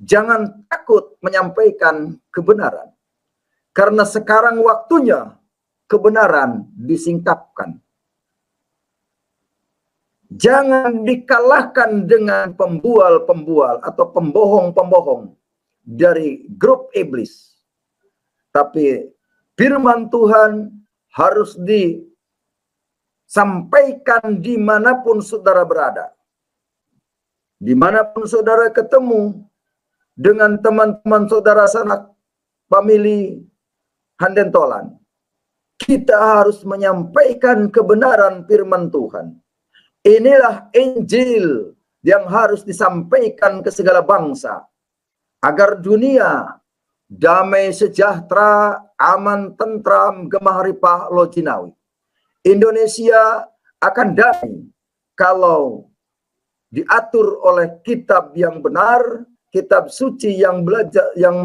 Jangan takut menyampaikan kebenaran. Karena sekarang waktunya kebenaran disingkapkan. Jangan dikalahkan dengan pembual-pembual atau pembohong-pembohong dari grup iblis. Tapi firman Tuhan harus disampaikan dimanapun saudara berada. Dimanapun saudara ketemu dengan teman-teman saudara sanak famili handentolan, kita harus menyampaikan kebenaran firman Tuhan. Inilah Injil yang harus disampaikan ke segala bangsa, agar dunia damai sejahtera, aman, tentram, gemah ripah, lojinawi. Indonesia akan damai kalau diatur oleh kitab yang benar, kitab suci yang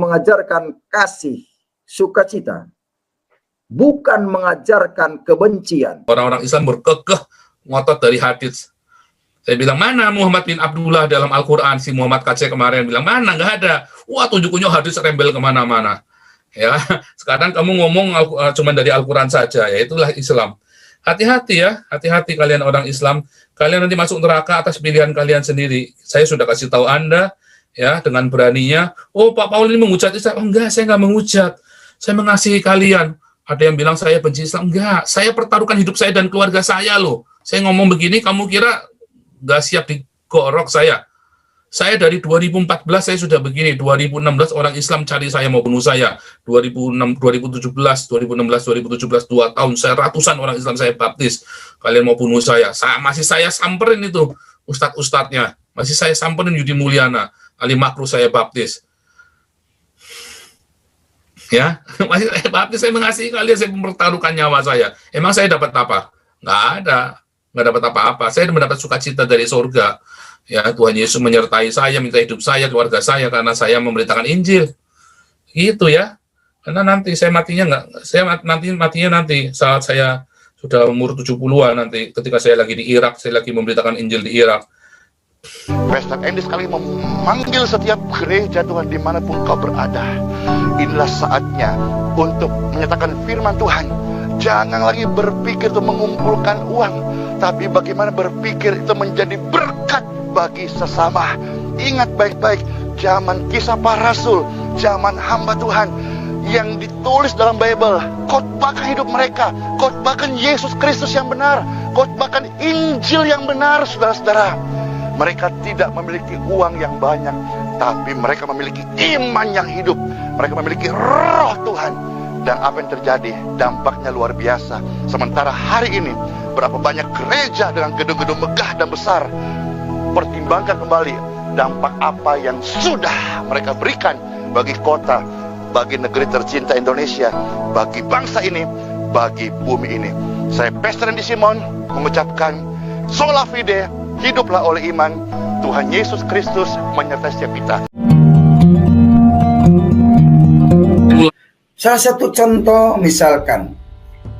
mengajarkan kasih, sukacita, bukan mengajarkan kebencian. Orang-orang Islam berkekeh ngotot dari hadits. Saya bilang, mana Muhammad bin Abdullah dalam Al-Quran? Si Muhammad KC kemarin bilang, mana? Nggak ada. Wah, tunjuk-tunjuk hadits rembel kemana-mana. Ya, sekarang kamu ngomong cuma dari Al-Quran saja, ya itulah Islam. Hati-hati ya, hati-hati kalian orang Islam. Kalian nanti masuk neraka atas pilihan kalian sendiri. Saya sudah kasih tahu Anda, ya, dengan beraninya. Oh, Pak Paul ini menghujat Islam. Oh, enggak, saya nggak menghujat. Saya mengasihi kalian. Ada yang bilang saya benci Islam. Enggak, saya pertaruhkan hidup saya dan keluarga saya loh. Saya ngomong begini, kamu kira nggak siap digorok saya? Saya dari 2014 saya sudah begini. 2016 orang Islam cari saya mau bunuh saya. 2017, 2017, 2 tahun saya ratusan orang Islam saya baptis. Kalian mau bunuh saya. Masih saya samperin itu ustadz-ustadznya. Masih saya samperin Yudi Mulyana, Ali Makruh saya baptis. Ya, masih saya baptis, saya mengasihi kalian, saya mempertaruhkan nyawa saya. Emang saya dapat apa? Nggak ada. Nggak dapat apa-apa. Saya mendapat sukacita dari surga. Ya, Tuhan Yesus menyertai saya, minta hidup saya, keluarga saya, karena saya memberitakan Injil. Gitu ya. Karena nanti saya matinya matinya nanti saat saya sudah umur 70-an nanti, ketika saya lagi di Irak, saya lagi memberitakan Injil di Irak. Pastor Andy sekali memanggil setiap gereja Tuhan dimanapun kau berada. Inilah saatnya untuk menyatakan firman Tuhan. Jangan lagi berpikir itu mengumpulkan uang, tapi bagaimana berpikir itu menjadi berkat bagi sesama. Ingat baik-baik, zaman kisah para rasul, zaman hamba Tuhan yang ditulis dalam Bible, khotbahkan hidup mereka, khotbahkan Yesus Kristus yang benar, khotbahkan Injil yang benar, saudara-saudara. Mereka tidak memiliki uang yang banyak, tapi mereka memiliki iman yang hidup. Mereka memiliki roh Tuhan. Dan apa yang terjadi, dampaknya luar biasa. Sementara hari ini, berapa banyak gereja dengan gedung-gedung megah dan besar. Pertimbangkan kembali dampak apa yang sudah mereka berikan bagi kota, bagi negeri tercinta Indonesia, bagi bangsa ini, bagi bumi ini. Saya Pastor Andy Simon mengucapkan sola fide, hiduplah oleh iman. Tuhan Yesus Kristus menyertai setiap kita. Salah satu contoh, misalkan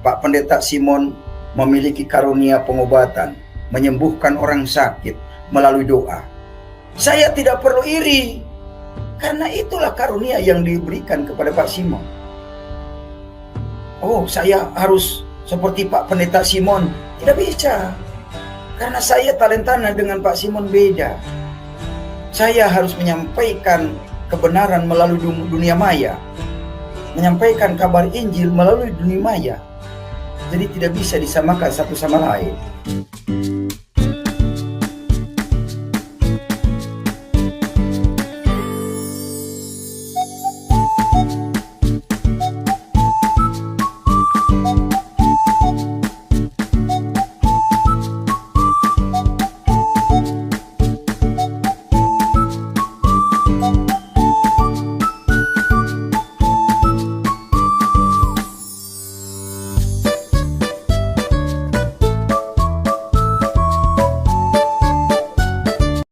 Pak Pendeta Simon memiliki karunia pengobatan, menyembuhkan orang sakit melalui doa. Saya tidak perlu iri, karena itulah karunia yang diberikan kepada Pak Simon. Oh, saya harus seperti Pak Pendeta Simon. Tidak bisa, karena saya talentanya dengan Pak Simon beda. Saya harus menyampaikan kebenaran melalui dunia maya, menyampaikan kabar Injil melalui dunia maya. Jadi tidak bisa disamakan satu sama lain.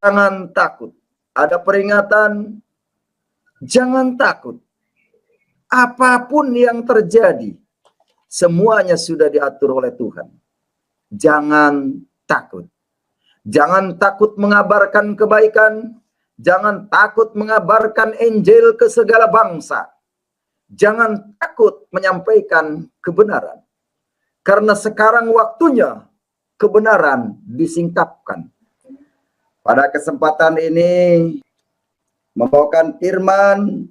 Jangan takut. Ada peringatan, jangan takut. Apapun yang terjadi, semuanya sudah diatur oleh Tuhan. Jangan takut. Jangan takut mengabarkan kebaikan. Jangan takut mengabarkan Injil ke segala bangsa. Jangan takut menyampaikan kebenaran. Karena sekarang waktunya kebenaran disingkapkan. Pada kesempatan ini membawakan firman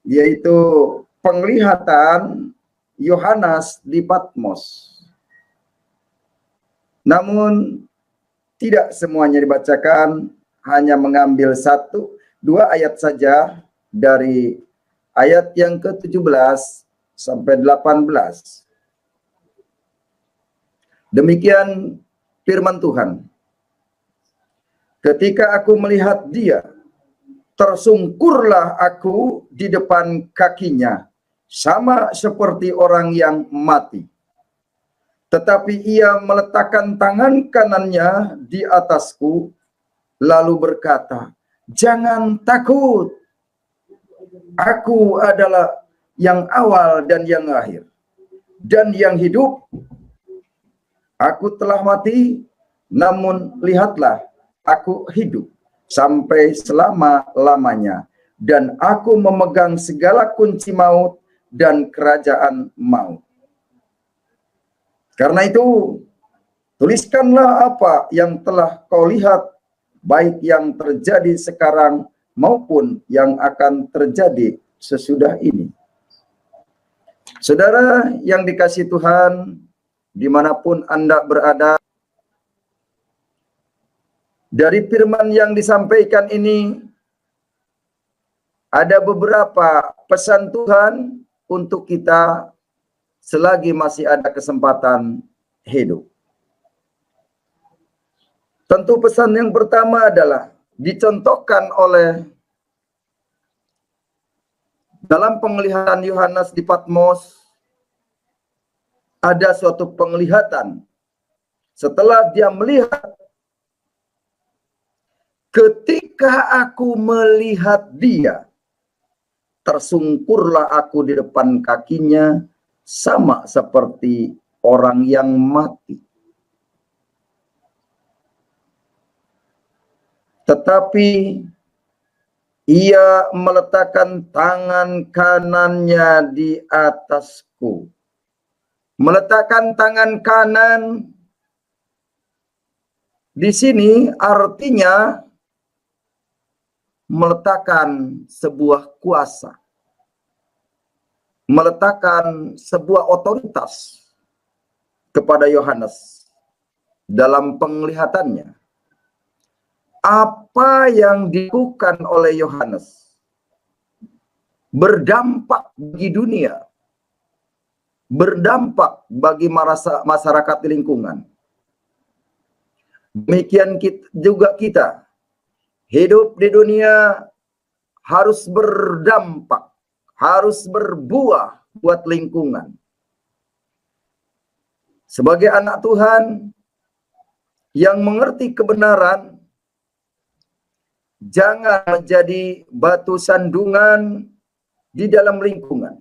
yaitu penglihatan Yohanes di Patmos. Namun tidak semuanya dibacakan, hanya mengambil 1-2 ayat saja dari ayat yang ke-17 sampai 18. Demikian firman Tuhan. Ketika aku melihat dia, tersungkurlah aku di depan kakinya, sama seperti orang yang mati. Tetapi ia meletakkan tangan kanannya di atasku, lalu berkata, "Jangan takut. Aku adalah yang awal dan yang akhir, dan yang hidup. Aku telah mati, namun lihatlah, aku hidup sampai selama-lamanya, dan aku memegang segala kunci maut dan kerajaan maut. Karena itu, tuliskanlah apa yang telah kau lihat, baik yang terjadi sekarang maupun yang akan terjadi sesudah ini." Saudara yang dikasihi Tuhan, dimanapun Anda berada, dari firman yang disampaikan ini ada beberapa pesan Tuhan untuk kita selagi masih ada kesempatan hidup. Tentu pesan yang pertama adalah dicontohkan oleh dalam penglihatan Yohanes di Patmos. Ada suatu penglihatan setelah dia melihat, ketika aku melihat dia, tersungkurlah aku di depan kakinya, sama seperti orang yang mati. Tetapi ia meletakkan tangan kanannya di atasku. Meletakkan tangan kanan di sini artinya meletakkan sebuah kuasa, meletakkan sebuah otoritas kepada Yohanes dalam penglihatannya. Apa yang dilakukan oleh Yohanes berdampak bagi dunia, berdampak bagi masyarakat di lingkungan. Demikian juga kita hidup di dunia harus berdampak, harus berbuah buat lingkungan. Sebagai anak Tuhan yang mengerti kebenaran, jangan menjadi batu sandungan di dalam lingkungan,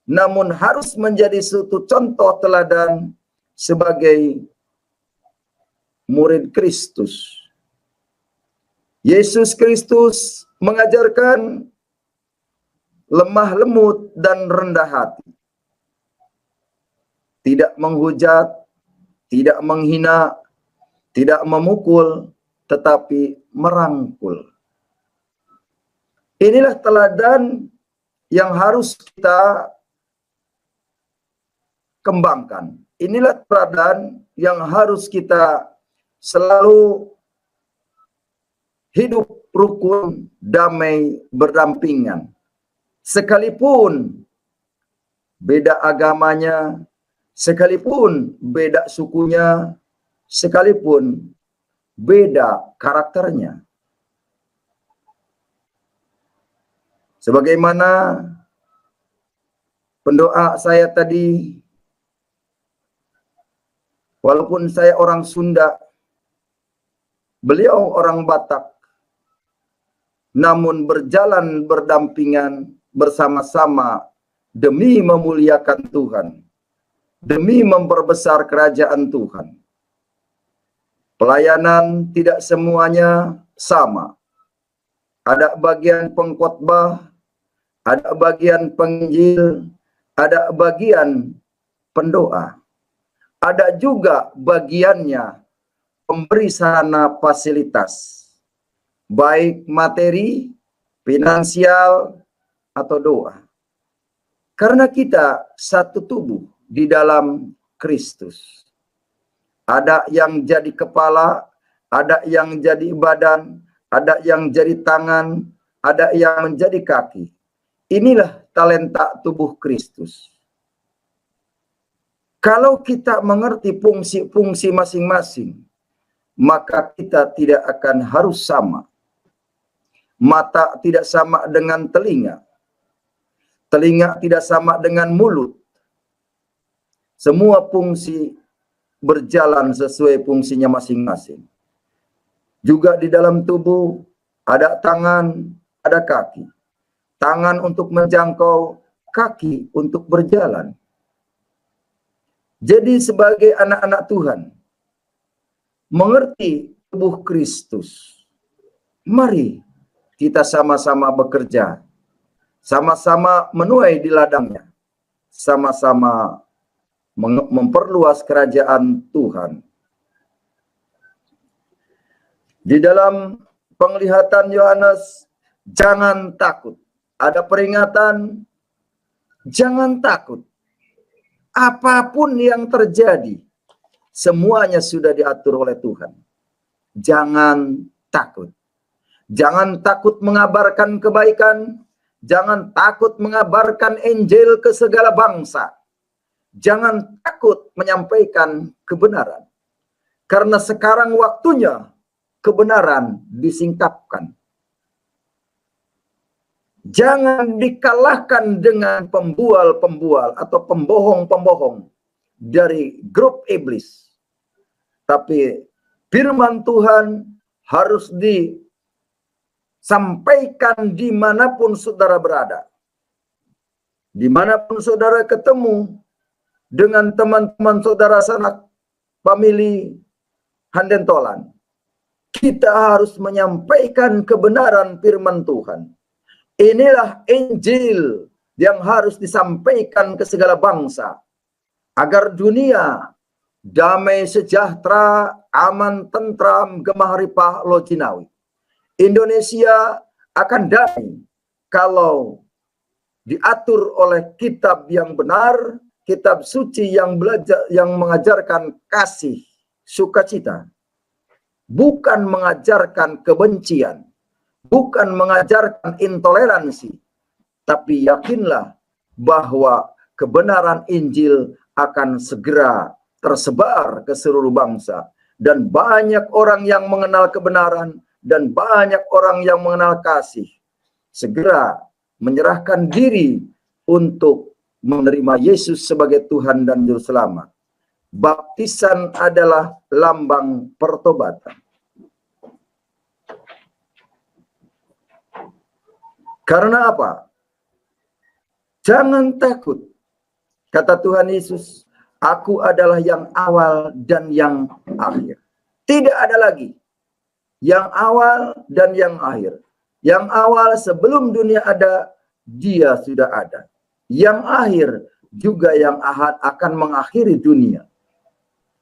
namun harus menjadi suatu contoh teladan sebagai murid Kristus. Yesus Kristus mengajarkan lemah lembut dan rendah hati. Tidak menghujat, tidak menghina, tidak memukul, tetapi merangkul. Inilah teladan yang harus kita kembangkan. Inilah teladan yang harus kita selalu hidup rukun, damai, berdampingan. Sekalipun beda agamanya, sekalipun beda sukunya, sekalipun beda karakternya. Sebagaimana pendoa saya tadi, walaupun saya orang Sunda, beliau orang Batak, namun berjalan berdampingan bersama-sama demi memuliakan Tuhan, demi memperbesar kerajaan Tuhan. Pelayanan tidak semuanya sama, ada bagian pengkhotbah, ada bagian penginjil, ada bagian pendoa. Ada juga bagiannya pemberi sarana fasilitas, baik materi, finansial, atau doa. Karena kita satu tubuh di dalam Kristus. Ada yang jadi kepala, ada yang jadi badan, ada yang jadi tangan, ada yang menjadi kaki. Inilah talenta tubuh Kristus. Kalau kita mengerti fungsi-fungsi masing-masing, maka kita tidak akan harus sama. Mata tidak sama dengan telinga. Telinga tidak sama dengan mulut. Semua fungsi berjalan sesuai fungsinya masing-masing. Juga di dalam tubuh ada tangan, ada kaki. Tangan untuk menjangkau, kaki untuk berjalan. Jadi sebagai anak-anak Tuhan, mengerti tubuh Kristus, mari kita sama-sama bekerja, sama-sama menuai di ladangnya, sama-sama memperluas kerajaan Tuhan. Di dalam penglihatan Yohanes, jangan takut. Ada peringatan, jangan takut. Apapun yang terjadi, semuanya sudah diatur oleh Tuhan. Jangan takut. Jangan takut mengabarkan kebaikan. Jangan takut mengabarkan Injil ke segala bangsa. Jangan takut menyampaikan kebenaran. Karena sekarang waktunya kebenaran disingkapkan. Jangan dikalahkan dengan pembual-pembual atau pembohong-pembohong dari grup iblis. Tapi firman Tuhan harus disampaikan dimanapun saudara berada. Dimanapun saudara ketemu dengan teman-teman saudara sanak famili handentolan, kita harus menyampaikan kebenaran firman Tuhan. Inilah Injil yang harus disampaikan ke segala bangsa, agar dunia damai sejahtera, aman, tentram, gemah ripah, lojinawi. Indonesia akan damai kalau diatur oleh kitab yang benar, kitab suci yang mengajarkan kasih, sukacita, bukan mengajarkan kebencian, bukan mengajarkan intoleransi, tapi yakinlah bahwa kebenaran Injil akan segera tersebar ke seluruh bangsa. Dan banyak orang yang mengenal kebenaran, dan banyak orang yang mengenal kasih, segera menyerahkan diri untuk menerima Yesus sebagai Tuhan dan Juru Selamat. Baptisan adalah lambang pertobatan. Karena apa? Jangan takut. Kata Tuhan Yesus, aku adalah yang awal dan yang akhir. Tidak ada lagi yang awal dan yang akhir. Yang awal sebelum dunia ada, dia sudah ada. Yang akhir juga yang akan mengakhiri dunia.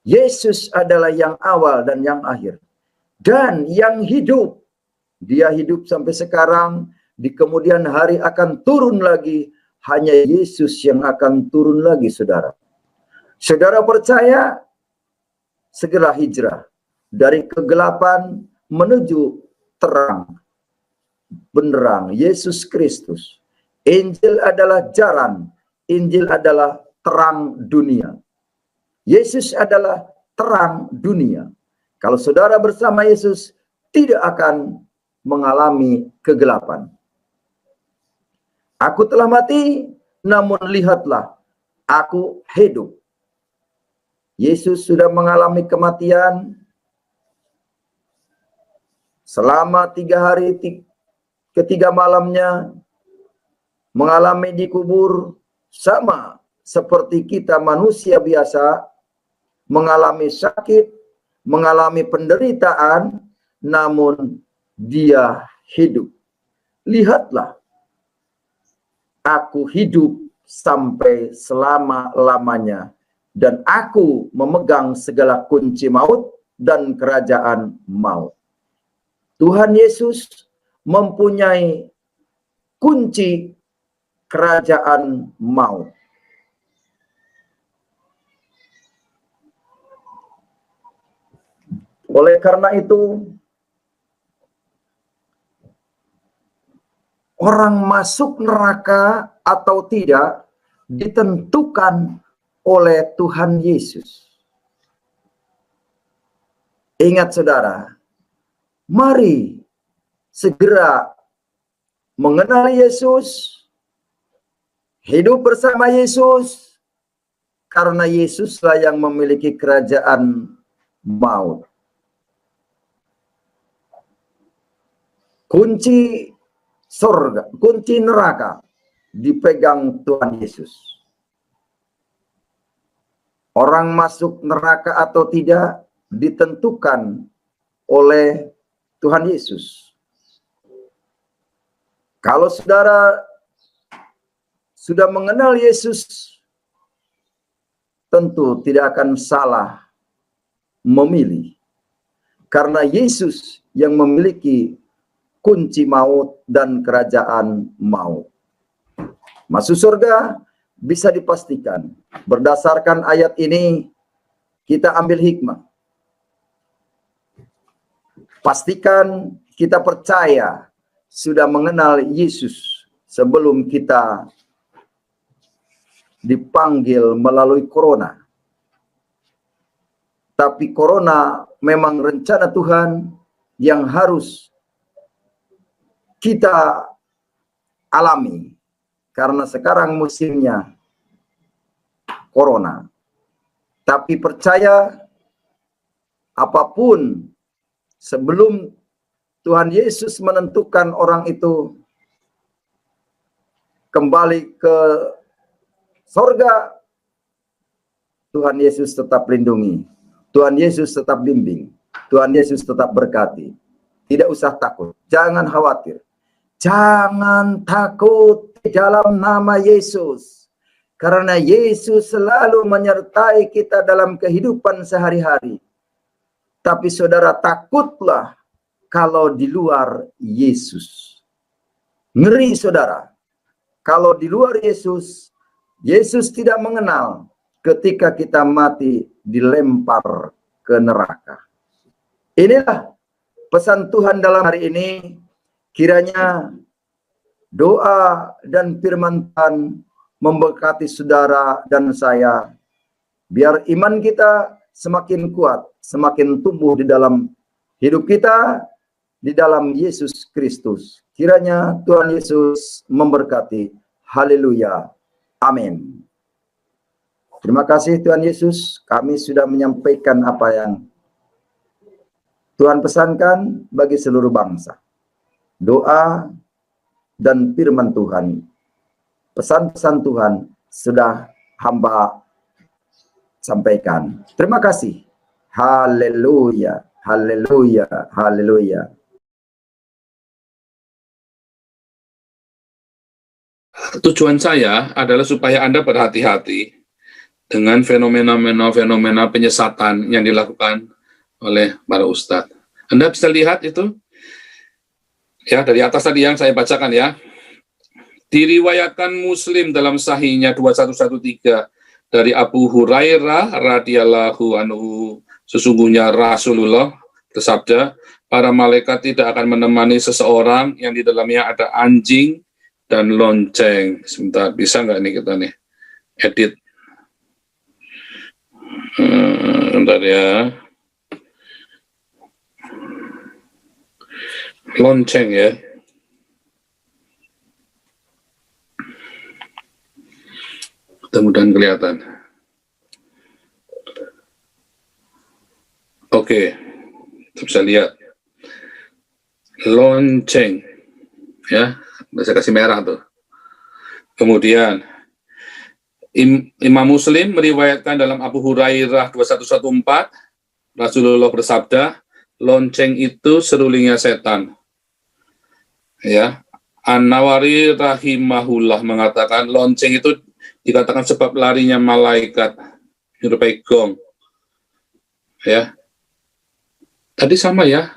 Yesus adalah yang awal dan yang akhir. Dan yang hidup. Dia hidup sampai sekarang. Di kemudian hari akan turun lagi. Hanya Yesus yang akan turun lagi, saudara. Saudara percaya, segera hijrah. Dari kegelapan menuju terang. Benderang, Yesus Kristus. Injil adalah jalan. Injil adalah terang dunia. Yesus adalah terang dunia. Kalau saudara bersama Yesus, tidak akan mengalami kegelapan. Aku telah mati, namun lihatlah, aku hidup. Yesus sudah mengalami kematian selama 3 hari, 3 malamnya, mengalami di kubur, sama seperti kita manusia biasa, mengalami sakit, mengalami penderitaan, namun dia hidup. lihatlah, aku hidup sampai selama-lamanya, dan aku memegang segala kunci maut dan kerajaan maut. Tuhan Yesus mempunyai kunci kerajaan maut. Oleh karena itu, orang masuk neraka atau tidak ditentukan oleh Tuhan Yesus. Ingat saudara, mari segera mengenal Yesus, hidup bersama Yesus, karena Yesuslah yang memiliki kerajaan maut. Kunci surga, kunci neraka dipegang Tuhan Yesus. Orang masuk neraka atau tidak ditentukan oleh Tuhan Yesus. Kalau saudara sudah mengenal Yesus, tentu tidak akan salah memilih. Karena Yesus yang memiliki kunci maut dan kerajaan maut. Masuk surga bisa dipastikan. Berdasarkan ayat ini, kita ambil hikmah. Pastikan kita percaya sudah mengenal Yesus sebelum kita dipanggil melalui corona. Tapi corona memang rencana Tuhan yang harus kita alami, karena sekarang musimnya corona. Tapi percaya, apapun sebelum Tuhan Yesus menentukan orang itu kembali ke sorga, Tuhan Yesus tetap lindungi, Tuhan Yesus tetap bimbing, Tuhan Yesus tetap berkati. Tidak usah takut, jangan khawatir. Jangan takut di dalam nama Yesus. Karena Yesus selalu menyertai kita dalam kehidupan sehari-hari. Tapi saudara, takutlah kalau di luar Yesus. Ngeri saudara. Kalau di luar Yesus, Yesus tidak mengenal ketika kita mati dilempar ke neraka. Inilah pesan Tuhan dalam hari ini. Kiranya doa dan firman Tuhan memberkati saudara dan saya, biar iman kita semakin kuat, semakin tumbuh di dalam hidup kita, di dalam Yesus Kristus. Kiranya Tuhan Yesus memberkati. Haleluya. Amin. Terima kasih Tuhan Yesus, kami sudah menyampaikan apa yang Tuhan pesankan bagi seluruh bangsa. Doa dan firman Tuhan, pesan-pesan Tuhan sudah hamba sampaikan. Terima kasih. Haleluya, haleluya, haleluya. Tujuan saya adalah supaya Anda berhati-hati dengan fenomena penyesatan yang dilakukan oleh para ustadz. Anda bisa lihat itu, ya, dari atas tadi yang saya bacakan ya. Diriwayatkan Muslim dalam sahihnya 2113 dari Abu Hurairah radhiyallahu anhu, sesungguhnya Rasulullah bersabda, para malaikat tidak akan menemani seseorang yang di dalamnya ada anjing dan lonceng. Sebentar, bisa nggak nih kita nih edit? Bentar ya. Lonceng ya. Mudah-mudahan kelihatan. Oke, bisa lihat. Lonceng. Ya, saya kasih merah tuh. Kemudian Imam Muslim meriwayatkan dalam Abu Hurairah 2114, Rasulullah bersabda, lonceng itu serulingnya setan. Ya, An-Nawawi rahimahullah mengatakan lonceng itu dikatakan sebab larinya malaikat menyerupai gong. Ya. Tadi sama ya.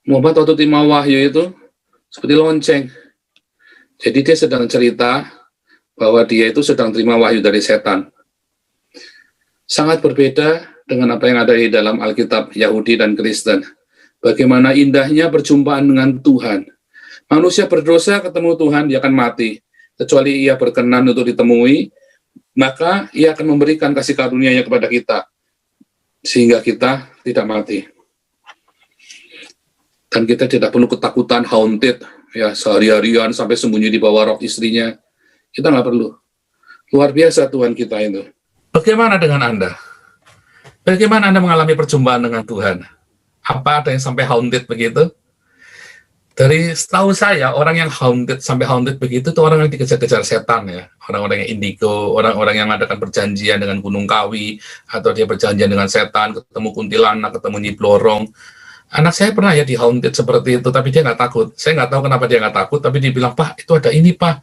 Muhammad waktu terima wahyu itu seperti lonceng. Jadi dia sedang cerita bahwa dia itu sedang terima wahyu dari setan. Sangat berbeda dengan apa yang ada di dalam Alkitab Yahudi dan Kristen. Bagaimana indahnya perjumpaan dengan Tuhan. Manusia berdosa ketemu Tuhan, dia akan mati. Kecuali ia berkenan untuk ditemui, maka ia akan memberikan kasih karunia-Nya kepada kita, sehingga kita tidak mati. Dan kita tidak perlu ketakutan, haunted, ya sehari-harian sampai sembunyi di bawah rok istrinya. Kita nggak perlu. Luar biasa Tuhan kita itu. Bagaimana dengan Anda? Bagaimana Anda mengalami perjumpaan dengan Tuhan? Apa ada yang sampai haunted begitu? Dari setahu saya, orang yang haunted sampai haunted begitu itu orang yang dikejar-kejar setan ya. Orang-orang yang indigo, orang-orang yang mengadakan perjanjian dengan Gunung Kawi, atau dia perjanjian dengan setan, ketemu kuntilanak, ketemu Nyi Blorong. Anak saya pernah ya di haunted seperti itu, tapi dia nggak takut. Saya nggak tahu kenapa dia nggak takut, tapi dia bilang, Pak, itu ada ini, Pak.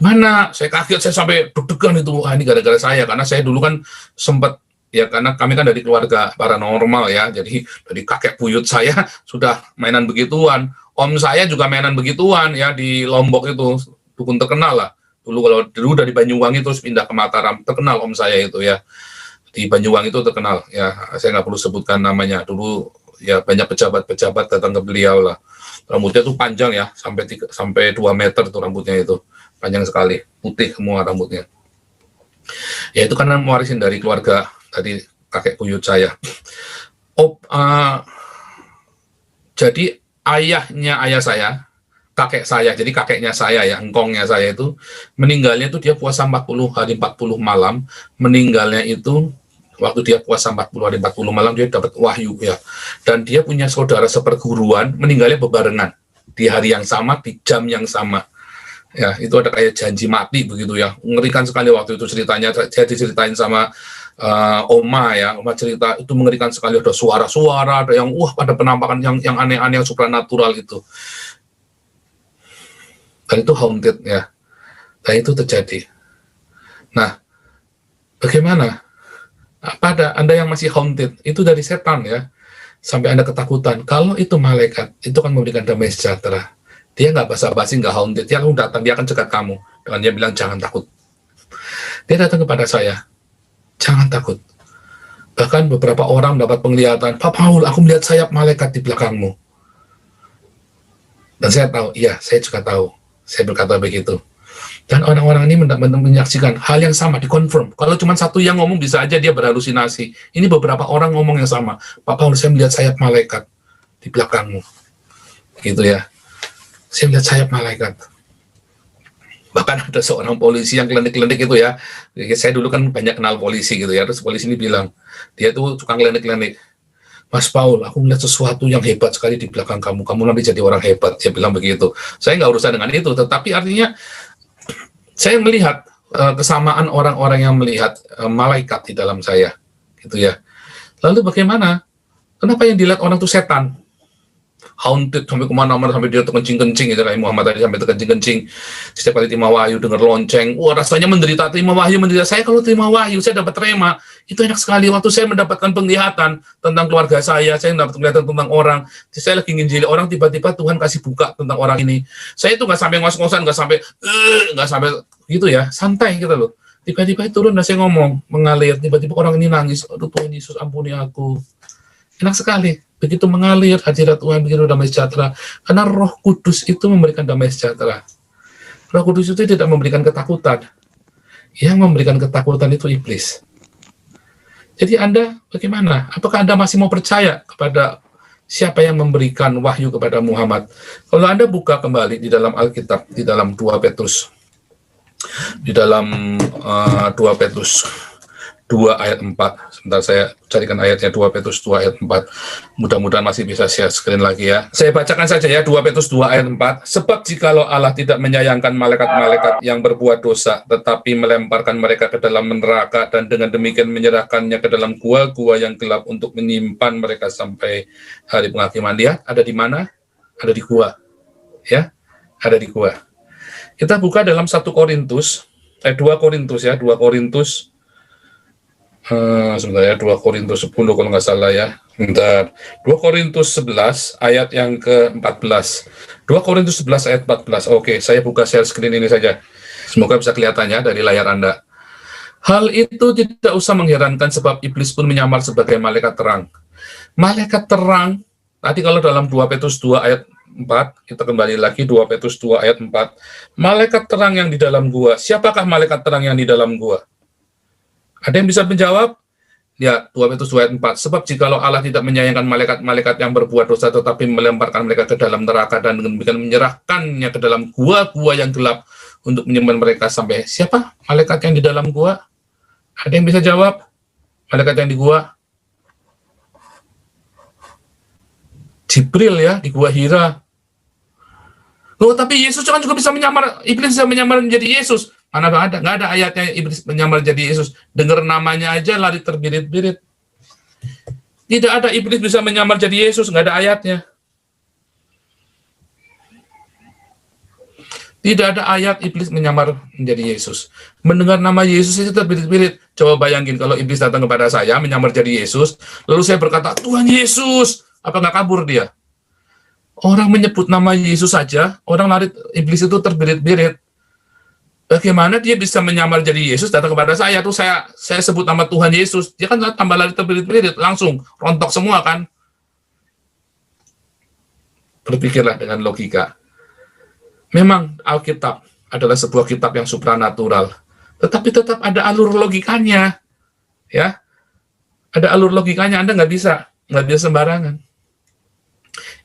Gimana? Saya kaget, saya sampai deg-degan itu. Ini gara-gara saya, karena saya dulu kan sempat, ya karena kami kan dari keluarga paranormal ya, jadi dari kakek buyut saya sudah mainan begituan. Om saya juga mainan begituan ya di Lombok itu, dukun terkenal lah. Dulu dari Banyuwangi terus pindah ke Mataram, terkenal om saya itu ya. Di Banyuwangi itu terkenal ya, saya nggak perlu sebutkan namanya. Dulu ya banyak pejabat-pejabat datang ke beliau lah. Rambutnya tuh panjang ya, sampai 2 meter tuh rambutnya itu. Panjang sekali, putih semua rambutnya. Ya itu karena mewarisin dari keluarga tadi kakek buyut saya. Jadi ayahnya ayah saya, kakek saya, jadi kakeknya saya ya, engkongnya saya itu, meninggalnya itu dia puasa 40 hari 40 malam, meninggalnya itu waktu dia puasa 40 hari 40 malam dia dapat wahyu ya. Dan dia punya saudara seperguruan, meninggalnya bebarengan di hari yang sama, di jam yang sama. Ya, itu ada kayak janji mati begitu ya. Mengerikan sekali waktu itu ceritanya. Saya diceritain sama Oma ya. Oma cerita itu mengerikan sekali, ada suara-suara, ada yang pada penampakan yang aneh-aneh, yang supranatural itu. Dan itu haunted ya. Dan itu terjadi. Nah, bagaimana? Pada Anda yang masih haunted, itu dari setan ya, sampai Anda ketakutan. Kalau itu malaikat, itu akan memberikan damai sejahtera. Dia nggak basa-basi, nggak haunted. Dia akan datang, dia akan cegat kamu. Dengan dia bilang, jangan takut. Dia datang kepada saya, jangan takut. Bahkan beberapa orang dapat penglihatan, Pak Paul, aku melihat sayap malaikat di belakangmu. Dan saya tahu, iya, saya juga tahu. Saya berkata begitu. Dan orang-orang ini menyaksikan hal yang sama, dikonfirm. Kalau cuma satu yang ngomong, bisa aja dia berhalusinasi. Ini beberapa orang ngomong yang sama. Pak Paul, saya melihat sayap malaikat di belakangmu. Gitu ya. Saya melihat sayap malaikat. Bahkan ada seorang polisi yang klinik-klinik itu ya. Saya dulu kan banyak kenal polisi gitu ya. Terus polisi ini bilang, dia tuh tukang klinik-klinik. Mas Paul, aku melihat sesuatu yang hebat sekali di belakang kamu. Kamu nanti jadi orang hebat. Dia bilang begitu. Saya nggak urusan dengan itu. Tetapi artinya, saya melihat kesamaan orang-orang yang melihat malaikat di dalam saya. Gitu ya. Lalu bagaimana? Kenapa yang dilihat orang itu setan? Haunted sampai kemana-mana, sampai dia terkencing-kencing gitu, kayak Muhammad tadi sampai terkencing-kencing. Setiap kali terima wahyu dengar lonceng, rasanya menderita. Terima wahyu menderita. Saya kalau terima wahyu, saya dapat rema, itu enak sekali. Waktu saya mendapatkan penglihatan tentang keluarga saya dapat penglihatan tentang orang, saya lagi nginjili orang, tiba-tiba Tuhan kasih buka tentang orang ini. Saya itu nggak sampai ngos-ngosan, nggak sampai gitu ya, santai gitu loh. Tiba-tiba turun dan saya ngomong, mengalir, tiba-tiba orang ini nangis, aduh Tuhan Yesus ampuni aku. Enak sekali, begitu mengalir hadirat Tuhan, begitu damai sejahtera. Karena Roh Kudus itu memberikan damai sejahtera. Roh Kudus itu tidak memberikan ketakutan. Yang memberikan ketakutan itu iblis. Jadi Anda bagaimana? Apakah Anda masih mau percaya kepada siapa yang memberikan wahyu kepada Muhammad? Kalau Anda buka kembali di dalam Alkitab, di dalam 2 Petrus, di dalam 2 Petrus 2 ayat 4. Sebentar saya carikan ayatnya, 2 Petrus 2 ayat 4. Mudah-mudahan masih bisa share screen lagi ya. Saya bacakan saja ya, 2 Petrus 2 ayat 4. Sebab jikalau Allah tidak menyayangkan malaikat-malaikat yang berbuat dosa, tetapi melemparkan mereka ke dalam neraka, dan dengan demikian menyerahkannya ke dalam gua-gua yang gelap untuk menyimpan mereka sampai hari penghakiman. Lihat, ada di mana? Ada di gua. Ya, ada di gua. Kita buka dalam 1 Korintus, 2 Korintus ya, 2 Korintus, sebentar ya, 2 Korintus 10 kalau nggak salah ya, bentar, 2 Korintus 11 ayat yang ke-14, 2 Korintus 11 ayat 14, oke, saya buka share screen ini saja, semoga bisa kelihatannya dari layar Anda. Hal itu tidak usah mengherankan sebab iblis pun menyamar sebagai malaikat terang. Malaikat terang, tadi kalau dalam 2 Petrus 2 ayat 4, kita kembali lagi 2 Petrus 2 ayat 4. Malaikat terang yang di dalam gua. Siapakah malaikat terang yang di dalam gua? Ada yang bisa menjawab? Ya, 2 Petrus 2 ayat 4. Sebab jikalau Allah tidak menyayangkan malaikat-malaikat yang berbuat dosa tetapi melemparkan mereka ke dalam neraka dan demikian menyerahkannya ke dalam gua-gua yang gelap untuk menyimpan mereka sampai siapa? Malaikat yang di dalam gua? Ada yang bisa jawab? Malaikat yang di gua? Jibril ya, di gua Hira. Loh, tapi Yesus kan juga bisa menyamar, iblis bisa menyamar menjadi Yesus. Mana ada? Nggak ada ayatnya iblis menyamar jadi Yesus. Dengar namanya aja lari terbirit-birit. Tidak ada iblis bisa menyamar jadi Yesus, nggak ada ayatnya. Tidak ada ayat iblis menyamar menjadi Yesus. Mendengar nama Yesus itu terbirit-birit. Coba bayangin kalau iblis datang kepada saya menyamar jadi Yesus, lalu saya berkata, Tuhan Yesus, apa nggak kabur dia? Orang menyebut nama Yesus saja, orang lari, iblis itu terbirit-birit. Bagaimana dia bisa menyamar jadi Yesus datang kepada saya, tuh saya sebut nama Tuhan Yesus, dia kan tambah lari terbirit-birit, langsung rontok semua kan? Berpikirlah dengan logika. Memang Alkitab adalah sebuah kitab yang supranatural, tetapi tetap ada alur logikanya, ya. Ada alur logikanya, Anda nggak bisa sembarangan.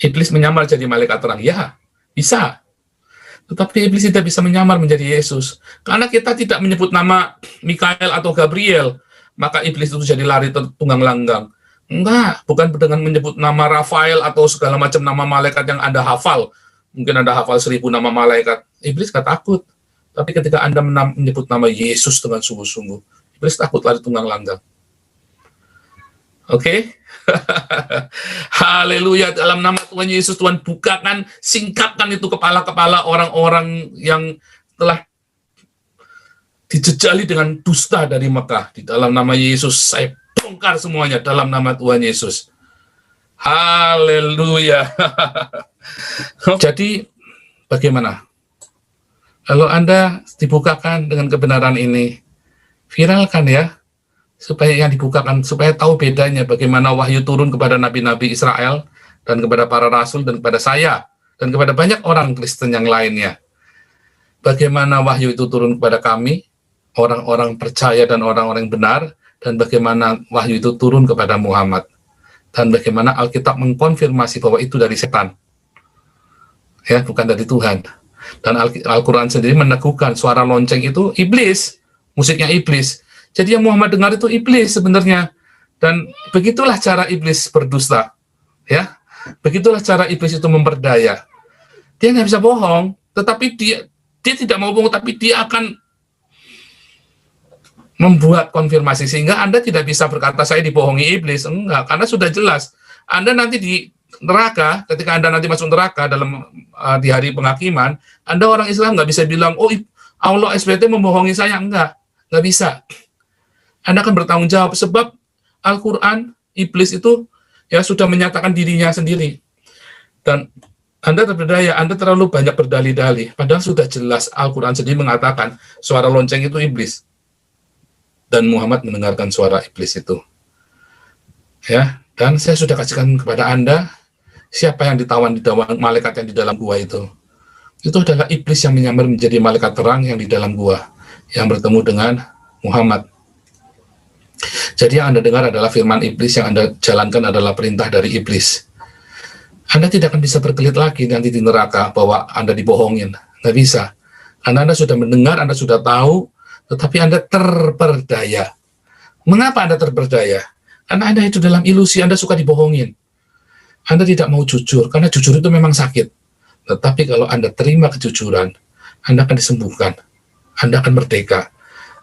Iblis menyamar jadi malaikat terang, ya, bisa. Tetapi iblis tidak bisa menyamar menjadi Yesus. Karena kita tidak menyebut nama Mikael atau Gabriel, maka iblis itu jadi lari tunggang langgang. Enggak, bukan dengan menyebut nama Rafael atau segala macam nama malaikat yang Anda hafal. Mungkin Anda hafal 1000 nama malaikat. Iblis nggak takut. Tapi ketika Anda menyebut nama Yesus dengan sungguh-sungguh, iblis takut lari tunggang langgang. Oke? Haleluya, dalam nama Tuhan Yesus, Tuhan bukakan, singkapkan itu kepala-kepala orang-orang yang telah dijejali dengan dusta dari Mekah. Di dalam nama Yesus, saya bongkar semuanya dalam nama Tuhan Yesus. Haleluya. Jadi, bagaimana? Kalau Anda dibukakan dengan kebenaran ini, viralkan ya, supaya yang dibukakan, supaya tahu bedanya bagaimana wahyu turun kepada nabi-nabi Israel, dan kepada para rasul, dan kepada saya, dan kepada banyak orang Kristen yang lainnya. Bagaimana wahyu itu turun kepada kami, orang-orang percaya dan orang-orang benar, dan bagaimana wahyu itu turun kepada Muhammad. Dan bagaimana Alkitab mengkonfirmasi bahwa itu dari setan. Ya, bukan dari Tuhan. Dan Al-Quran sendiri meneguhkan suara lonceng itu iblis, musiknya iblis. Jadi yang Muhammad dengar itu iblis sebenarnya. Dan begitulah cara iblis berdusta. Ya, begitulah cara iblis itu memperdaya. Dia nggak bisa bohong, tetapi dia tidak mau bohong, tapi dia akan membuat konfirmasi sehingga Anda tidak bisa berkata saya dibohongi iblis. Enggak, karena sudah jelas. Anda nanti di neraka, ketika Anda nanti masuk neraka di hari penghakiman, Anda orang Islam nggak bisa bilang, oh Allah SBT membohongi saya. Enggak bisa. Anda akan bertanggung jawab sebab Al-Quran, iblis itu ya sudah menyatakan dirinya sendiri. Dan Anda terberdaya, Anda terlalu banyak berdalih-dalih. Padahal sudah jelas Al-Quran sendiri mengatakan suara lonceng itu iblis. Dan Muhammad mendengarkan suara iblis itu. Ya, dan saya sudah kasihkan kepada Anda siapa yang ditawan malaikat yang di dalam gua itu. Itu adalah iblis yang menyamar menjadi malaikat terang yang di dalam gua, yang bertemu dengan Muhammad. Jadi yang Anda dengar adalah firman iblis, yang Anda jalankan adalah perintah dari iblis. Anda tidak akan bisa berkelit lagi nanti di neraka bahwa Anda dibohongin. Nggak bisa. Karena Anda sudah mendengar, Anda sudah tahu, tetapi Anda terperdaya. Mengapa Anda terperdaya? Karena Anda itu dalam ilusi, Anda suka dibohongin. Anda tidak mau jujur, karena jujur itu memang sakit. Tetapi kalau Anda terima kejujuran, Anda akan disembuhkan. Anda akan merdeka.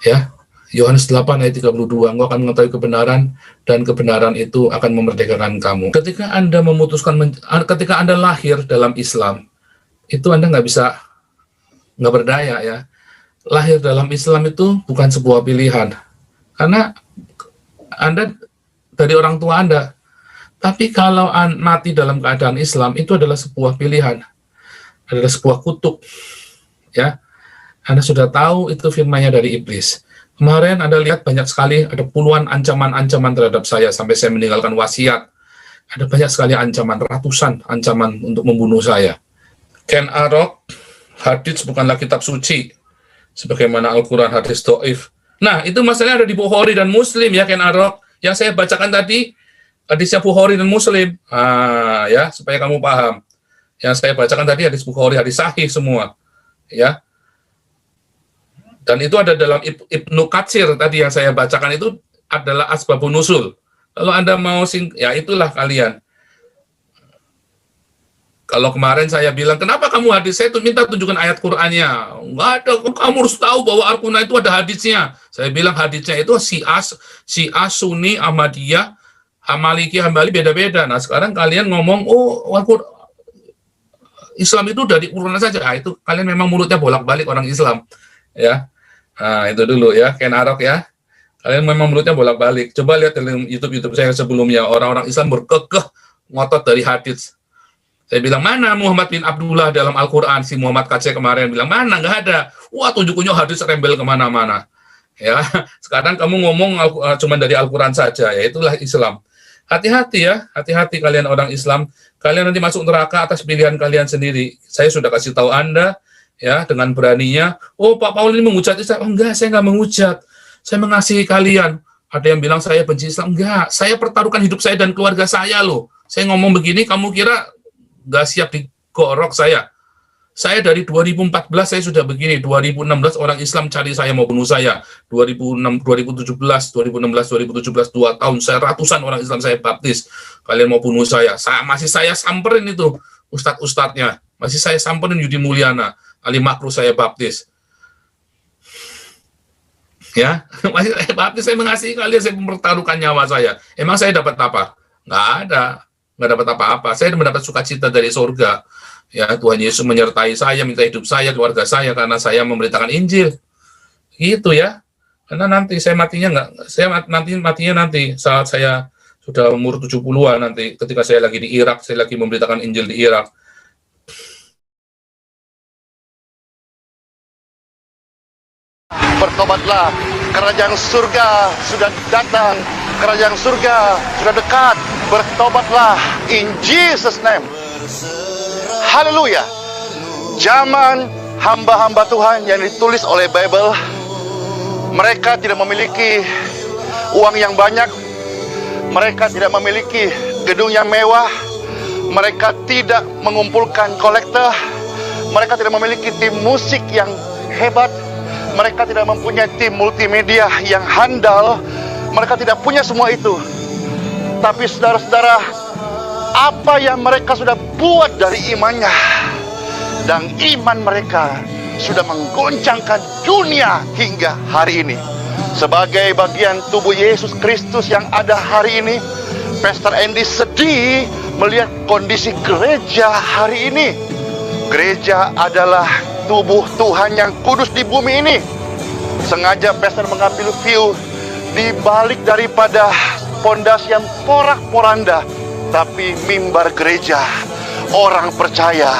Ya, Yohanes 8 ayat 32, engkau akan mengetahui kebenaran, dan kebenaran itu akan memerdekakan kamu. Ketika Anda memutuskan, ketika Anda lahir dalam Islam, itu Anda nggak bisa nggak berdaya ya. Lahir dalam Islam itu bukan sebuah pilihan, karena Anda dari orang tua Anda. Tapi kalau mati dalam keadaan Islam itu adalah sebuah pilihan, adalah sebuah kutuk. Ya, Anda sudah tahu itu firman-Nya dari iblis. Kemarin Anda lihat banyak sekali, ada puluhan ancaman-ancaman terhadap saya sampai saya meninggalkan wasiat. Ada banyak sekali ancaman, ratusan ancaman untuk membunuh saya. Ken Arok, hadits bukanlah kitab suci, sebagaimana Al-Quran hadis do'if. Nah, itu masalahnya ada di Bukhari dan Muslim ya, Ken Arok. Yang saya bacakan tadi, hadisnya Bukhari dan Muslim. Ya, supaya kamu paham. Yang saya bacakan tadi hadis Bukhari, hadis sahih semua. Ya. Dan itu ada dalam Ibnu Katsir tadi yang saya bacakan itu adalah asbabun nuzul. Kalau Anda mau ya itulah kalian. Kalau kemarin saya bilang, kenapa kamu hadis saya itu minta tunjukkan ayat Qur'annya? Enggak ada, kamu harus tahu bahwa Al-Quran itu ada hadisnya. Saya bilang hadisnya itu Syiah, Sunni, Ahmadiyah, Maliki, Hambali beda-beda. Nah sekarang kalian ngomong, Islam itu dari Quran saja. Nah, itu kalian memang mulutnya bolak-balik orang Islam. Ya, nah itu dulu ya, Ken Arok ya. Kalian memang mulutnya bolak-balik. Coba lihat dalam YouTube saya sebelumnya, orang-orang Islam berkekeh ngotot dari hadis. Saya bilang, mana Muhammad bin Abdullah dalam Al-Quran? Si Muhammad KC kemarin bilang, mana? Nggak ada. Wah, tunjuk-tunjuk hadis rembel kemana-mana. Ya, sekarang kamu ngomong cuma dari Al-Quran saja. Ya, itulah Islam. Hati-hati ya, hati-hati kalian orang Islam. Kalian nanti masuk neraka atas pilihan kalian sendiri. Saya sudah kasih tahu Anda, ya, dengan beraninya. Oh, Pak Paul ini menghujat Islam. Oh, enggak, saya nggak menghujat. Saya mengasihi kalian. Ada yang bilang saya benci Islam. Enggak, saya pertaruhkan hidup saya dan keluarga saya loh. Saya ngomong begini, kamu kira nggak siap digorok saya? Saya dari 2014 saya sudah begini. 2016 orang Islam cari saya mau bunuh saya. 2017, 2016, 2017 2 tahun saya ratusan orang Islam saya baptis. Kalian mau bunuh saya? Masih saya samperin itu ustadz-ustadznya. Masih saya samperin Yudi Mulyana, Ali Makruh saya baptis. Ya, masih saya baptis, saya mengasihi kalian, saya mempertaruhkan nyawa saya. Emang saya dapat apa? Nggak dapat apa-apa. Saya mendapat sukacita dari surga. Ya, Tuhan Yesus menyertai saya, minta hidup saya, keluarga saya, karena saya memberitakan Injil. Gitu ya. Karena nanti saya matinya nanti saat saya sudah umur 70-an nanti, ketika saya lagi di Irak, saya lagi memberitakan Injil di Irak. Bertobatlah, kerajaan surga sudah datang, kerajaan surga sudah dekat. Bertobatlah, in Jesus name. Haleluya. Zaman hamba-hamba Tuhan yang ditulis oleh Bible, mereka tidak memiliki uang yang banyak, mereka tidak memiliki gedung yang mewah, mereka tidak mengumpulkan kolektor, mereka tidak memiliki tim musik yang hebat, mereka tidak mempunyai tim multimedia yang handal, mereka tidak punya semua itu. Tapi saudara-saudara, apa yang mereka sudah buat dari imannya, dan iman mereka sudah menggoncangkan dunia hingga hari ini. Sebagai bagian tubuh Yesus Kristus yang ada hari ini, Pastor Andy sedih melihat kondisi gereja hari ini. Gereja adalah tubuh Tuhan yang kudus di bumi ini. Sengaja Pastor mengambil view di balik daripada pondasi yang porak-poranda, tapi mimbar gereja, orang percaya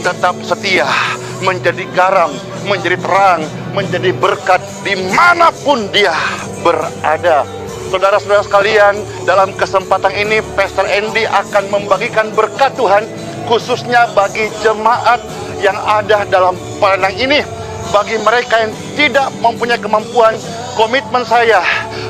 tetap setia, menjadi garam, menjadi terang, menjadi berkat dimanapun dia berada. Saudara-saudara sekalian, dalam kesempatan ini Pastor Andy akan membagikan berkat Tuhan, khususnya bagi jemaat yang ada dalam pelayanan ini. Bagi mereka yang tidak mempunyai kemampuan, komitmen saya,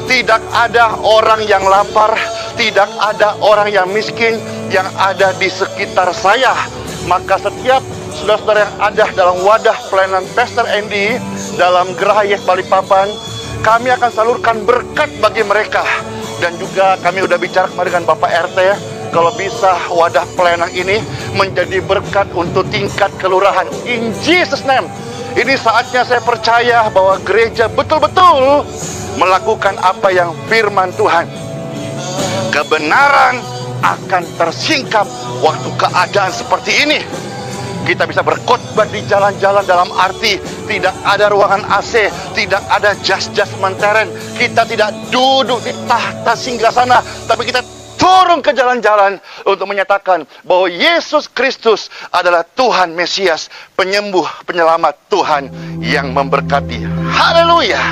tidak ada orang yang lapar, tidak ada orang yang miskin yang ada di sekitar saya. Maka setiap saudara-saudara yang ada dalam wadah pelayanan Pastor Andy dalam Geraha Yes Balikpapan, kami akan salurkan berkat bagi mereka. Dan juga kami sudah bicara kemarin dengan Bapak RT, kalau bisa wadah pelayanan ini menjadi berkat untuk tingkat kelurahan. In Jesus name. Ini saatnya saya percaya bahwa gereja betul-betul melakukan apa yang firman Tuhan. Kebenaran akan tersingkap waktu keadaan seperti ini. Kita bisa berkhotbah di jalan-jalan dalam arti tidak ada ruangan AC, tidak ada jas-jas menteren. Kita tidak duduk di tahta singgasana, tapi kita turun ke jalan-jalan untuk menyatakan bahwa Yesus Kristus adalah Tuhan Mesias, penyembuh, penyelamat, Tuhan yang memberkati. Haleluya!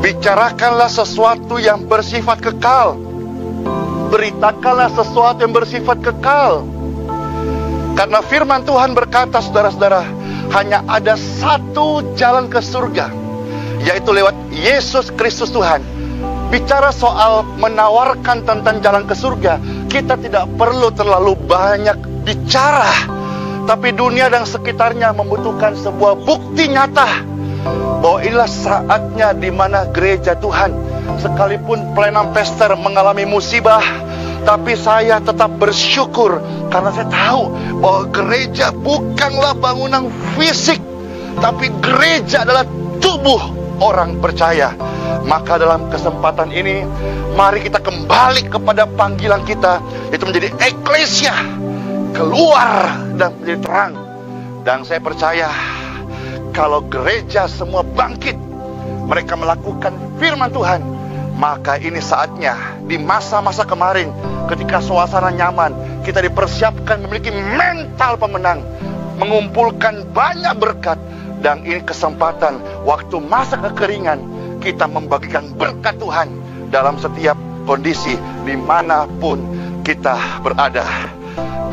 Bicarakanlah sesuatu yang bersifat kekal. Beritakanlah sesuatu yang bersifat kekal. Karena firman Tuhan berkata, saudara-saudara, hanya ada satu jalan ke surga, yaitu lewat Yesus Kristus Tuhan. Bicara soal menawarkan tentang jalan ke surga, kita tidak perlu terlalu banyak bicara. Tapi dunia dan sekitarnya membutuhkan sebuah bukti nyata bahwa inilah saatnya di mana gereja Tuhan, sekalipun pelayanan pester mengalami musibah, tapi saya tetap bersyukur karena saya tahu bahwa gereja bukanlah bangunan fisik, tapi gereja adalah tubuh orang percaya. Maka dalam kesempatan ini, mari kita kembali kepada panggilan kita, itu menjadi eklesia, keluar dan menjadi terang. Dan saya percaya kalau gereja semua bangkit, mereka melakukan firman Tuhan, maka ini saatnya di masa-masa kemarin ketika suasana nyaman, kita dipersiapkan memiliki mental pemenang, mengumpulkan banyak berkat. Dan ini kesempatan waktu masa kekeringan, kita membagikan berkat Tuhan dalam setiap kondisi dimanapun kita berada.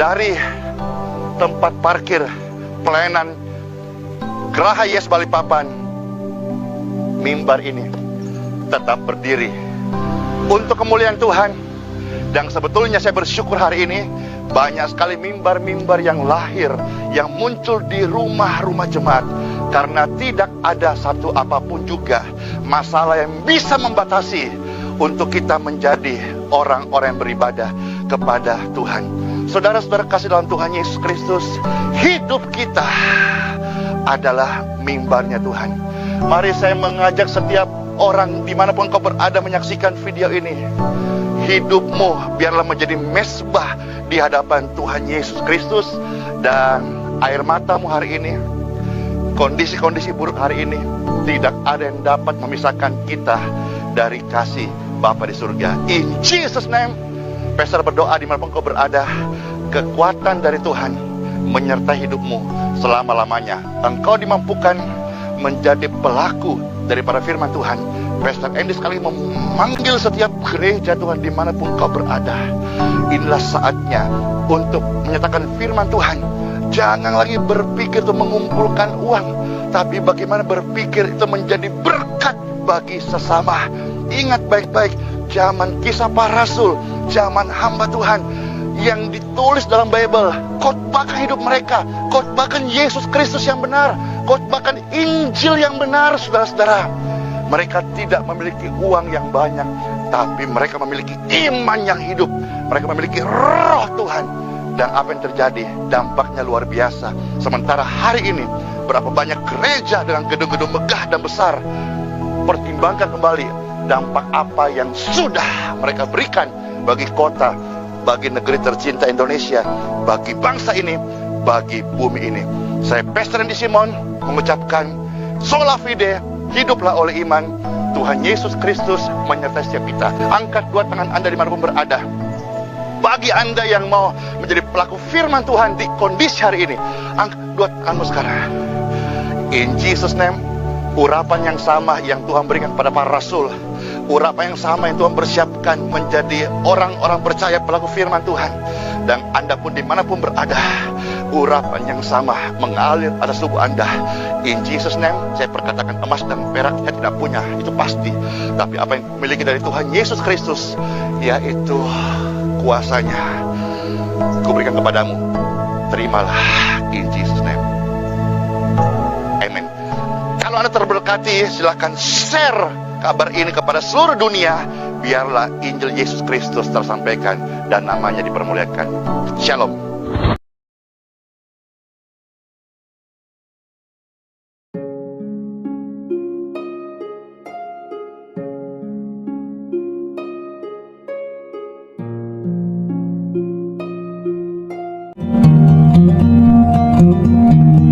Dari tempat parkir pelayanan Geraha Yes Balikpapan, mimbar ini tetap berdiri untuk kemuliaan Tuhan. Dan sebetulnya saya bersyukur hari ini banyak sekali mimbar-mimbar yang lahir, yang muncul di rumah-rumah jemaat. Karena tidak ada satu apapun juga masalah yang bisa membatasi untuk kita menjadi orang-orang yang beribadah kepada Tuhan. Saudara-saudara kasih dalam Tuhan Yesus Kristus, hidup kita adalah mimbarnya Tuhan. Mari saya mengajak setiap orang dimanapun kau berada menyaksikan video ini, hidupmu biarlah menjadi mesbah di hadapan Tuhan Yesus Kristus. Dan air matamu hari ini, kondisi-kondisi buruk hari ini, tidak ada yang dapat memisahkan kita dari kasih Bapa di surga. In Jesus name, Pastor berdoa dimanapun kau berada, kekuatan dari Tuhan menyertai hidupmu selama-lamanya. Engkau dimampukan menjadi pelaku daripada firman Tuhan. Pastor Andy sekali memanggil setiap gereja Tuhan dimanapun kau berada. Inilah saatnya untuk menyatakan firman Tuhan. Jangan lagi berpikir itu mengumpulkan uang, tapi bagaimana berpikir itu menjadi berkat bagi sesama. Ingat baik-baik, zaman kisah para rasul, zaman hamba Tuhan yang ditulis dalam Bible, khotbahkan hidup mereka, khotbahkan Yesus Kristus yang benar, khotbahkan Injil yang benar, saudara-saudara. Mereka tidak memiliki uang yang banyak, tapi mereka memiliki iman yang hidup. Mereka memiliki roh Tuhan. Dan apa yang terjadi, dampaknya luar biasa. Sementara hari ini, berapa banyak gereja dengan gedung-gedung megah dan besar. Pertimbangkan kembali dampak apa yang sudah mereka berikan bagi kota, bagi negeri tercinta Indonesia, bagi bangsa ini, bagi bumi ini. Saya Pastor Andy Simon mengucapkan sola fide, hiduplah oleh iman. Tuhan Yesus Kristus menyertai setiap kita. Angkat dua tangan Anda dimanapun berada. Bagi Anda yang mau menjadi pelaku firman Tuhan di kondisi hari ini, angkat dua tanganmu sekarang. In Jesus name, urapan yang sama yang Tuhan berikan kepada para rasul, urapan yang sama yang Tuhan persiapkan menjadi orang-orang percaya pelaku firman Tuhan. Dan Anda pun dimanapun berada, urapan yang sama mengalir atas tubuh Anda. In Jesus name, saya perkatakan emas dan perak saya tidak punya, itu pasti. Tapi apa yang dimiliki dari Tuhan Yesus Kristus, yaitu kuasanya, kuberikan kepadamu. Terimalah in Jesus name. Amen. Kalau Anda terberkati, silakan share kabar ini kepada seluruh dunia. Biarlah Injil Yesus Kristus tersampaikan dan namanya dipermuliakan. Shalom.